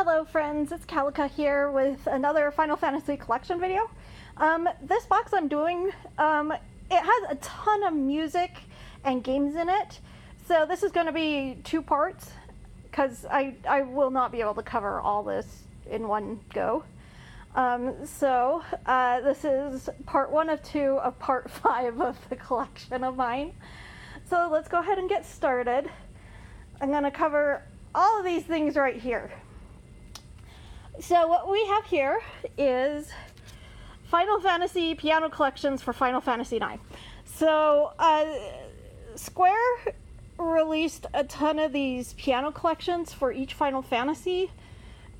Hello friends, it's Calica here with another Final Fantasy Collection video. This box I'm doing, it has a ton of music and games in it, so this is going to be two parts, because I will not be able to cover all this in one go. This is part 1 of 2 of part 5 of the collection of mine. So let's go ahead and get started. I'm going to cover all of these things right here. So what we have here is Final Fantasy piano collections for Final Fantasy IX. So Square released a ton of these piano collections for each Final Fantasy,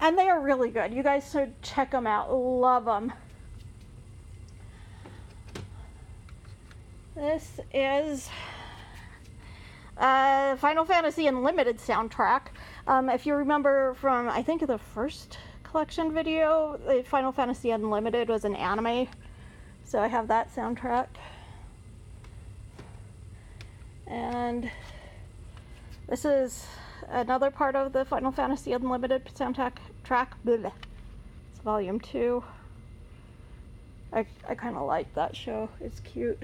and they are really good. You guys should check them out. Love them. This is Final Fantasy Unlimited soundtrack. If you remember from, I think, the first collection video, the Final Fantasy Unlimited was an anime, so I have that soundtrack. And this is another part of the Final Fantasy Unlimited soundtrack track. Bleh. It's volume 2. I kind of like that show. It's cute.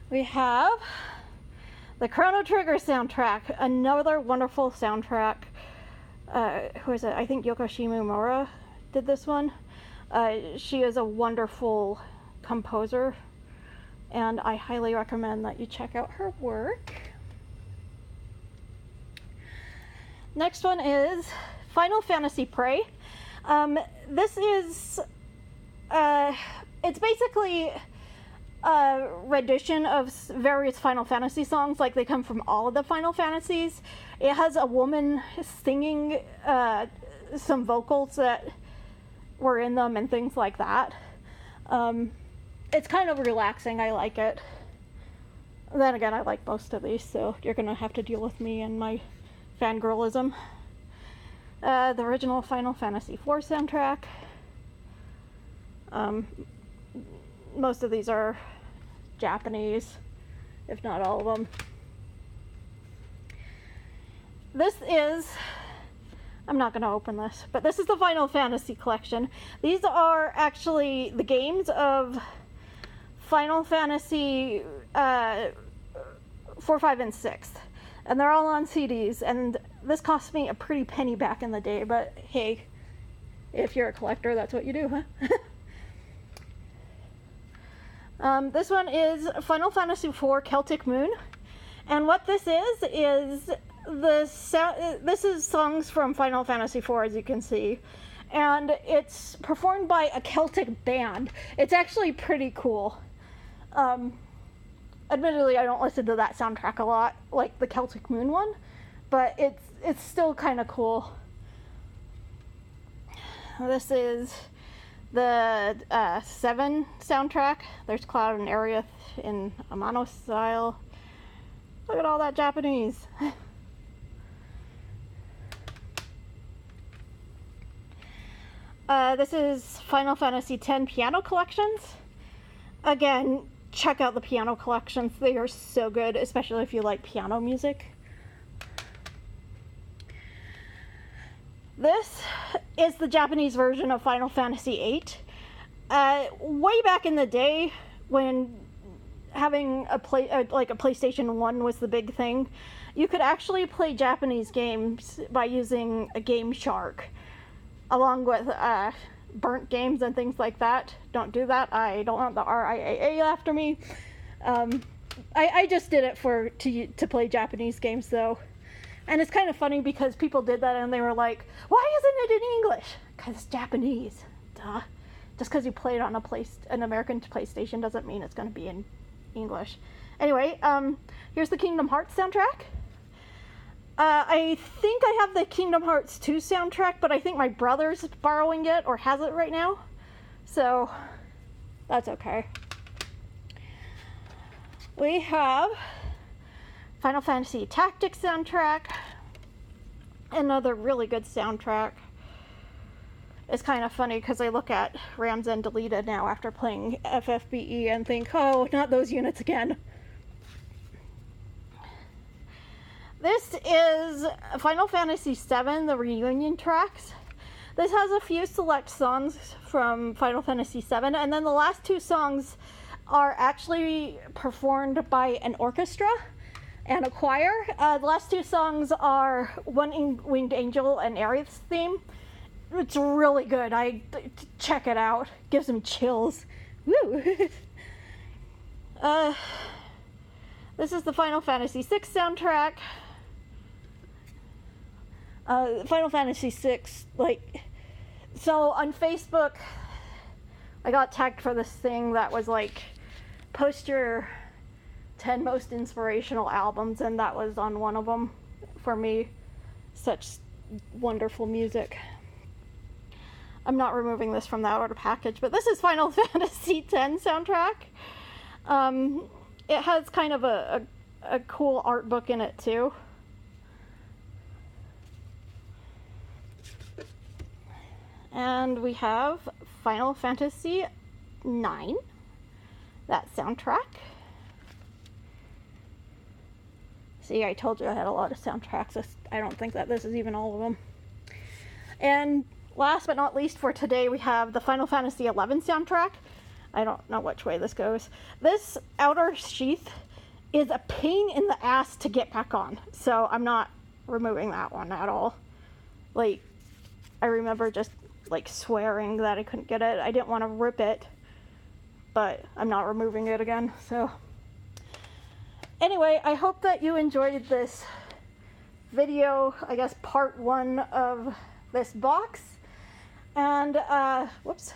We have the Chrono Trigger soundtrack, another wonderful soundtrack. Who is it? I think Yoko Shimomura did this one. She is a wonderful composer, and I highly recommend that you check out her work. Next one is Final Fantasy Prey. This is, it's basically a rendition of various Final Fantasy songs, like they come from all of the Final Fantasies. It has a woman singing some vocals that were in them and things like that. It's kind of relaxing. I like it. Then again, I like most of these, so you're gonna have to deal with me and my fangirlism. The original Final Fantasy IV soundtrack. Most of these are Japanese, if not all of them. This is, I'm not going to open this, but this is the Final Fantasy collection. These are actually the games of Final Fantasy 4, 5, and 6. And they're all on CDs, and this cost me a pretty penny back in the day, but hey, if you're a collector, that's what you do, huh? This one is Final Fantasy IV Celtic Moon, and what this is this is songs from Final Fantasy IV, as you can see, and it's performed by a Celtic band. It's actually pretty cool. Admittedly, I don't listen to that soundtrack a lot, like the Celtic Moon one, but it's still kind of cool. This is the 7 soundtrack. There's Cloud and Aerith in Amano style. Look at all that Japanese. This is Final Fantasy X piano collections. Again, check out the piano collections. They are so good, especially if you like piano music. This is the Japanese version of Final Fantasy VIII. Way back in the day, when having a PlayStation 1 was the big thing, you could actually play Japanese games by using a Game Shark, along with burnt games and things like that. Don't do that. I don't want the RIAA after me. I just did it to play Japanese games though. And it's kind of funny because people did that and they were like, why isn't it in English? Because it's Japanese. Duh. Just because you play it on an American PlayStation doesn't mean it's going to be in English. Anyway, here's the Kingdom Hearts soundtrack. I think I have the Kingdom Hearts 2 soundtrack, but I think my brother's borrowing it or has it right now. So, that's okay. We have Final Fantasy Tactics soundtrack. Another really good soundtrack. It's kind of funny because I look at Ramzen Deleted now after playing FFBE and think, oh, not those units again. This is Final Fantasy VII, the reunion tracks. This has a few select songs from Final Fantasy VII, and then the last two songs are actually performed by an orchestra and a choir. The last two songs are One Winged Angel and Aerith's theme. It's really good. Check it out. Gives me chills. Woo! This is the Final Fantasy VI soundtrack. Final Fantasy VI, so on Facebook, I got tagged for this thing that was like, post your 10 most inspirational albums, and that was on one of them for me. Such wonderful music. I'm not removing this from the outer package, but this is Final Fantasy X soundtrack. It has kind of a cool art book in it too. And we have Final Fantasy IX, that soundtrack. See, I told you I had a lot of soundtracks. I don't think that this is even all of them. And last but not least for today, we have the Final Fantasy XI soundtrack. I don't know which way this goes. This outer sheath is a pain in the ass to get back on, so I'm not removing that one at all. Like, I remember just swearing that I couldn't get it. I didn't want to rip it, but I'm not removing it again. So anyway, I hope that you enjoyed this video, I guess part 1 of this box. And whoops,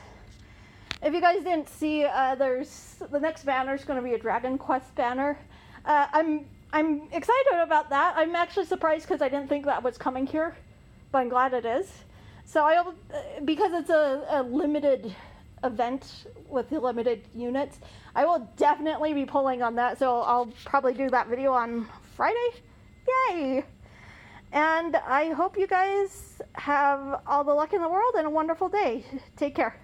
if you guys didn't see, there's the next banner is going to be a Dragon Quest banner. I'm excited about that. I'm actually surprised because I didn't think that was coming here, but I'm glad it is. So because it's a limited event with the limited units, I will definitely be pulling on that. So I'll probably do that video on Friday. Yay! And I hope you guys have all the luck in the world and a wonderful day. Take care.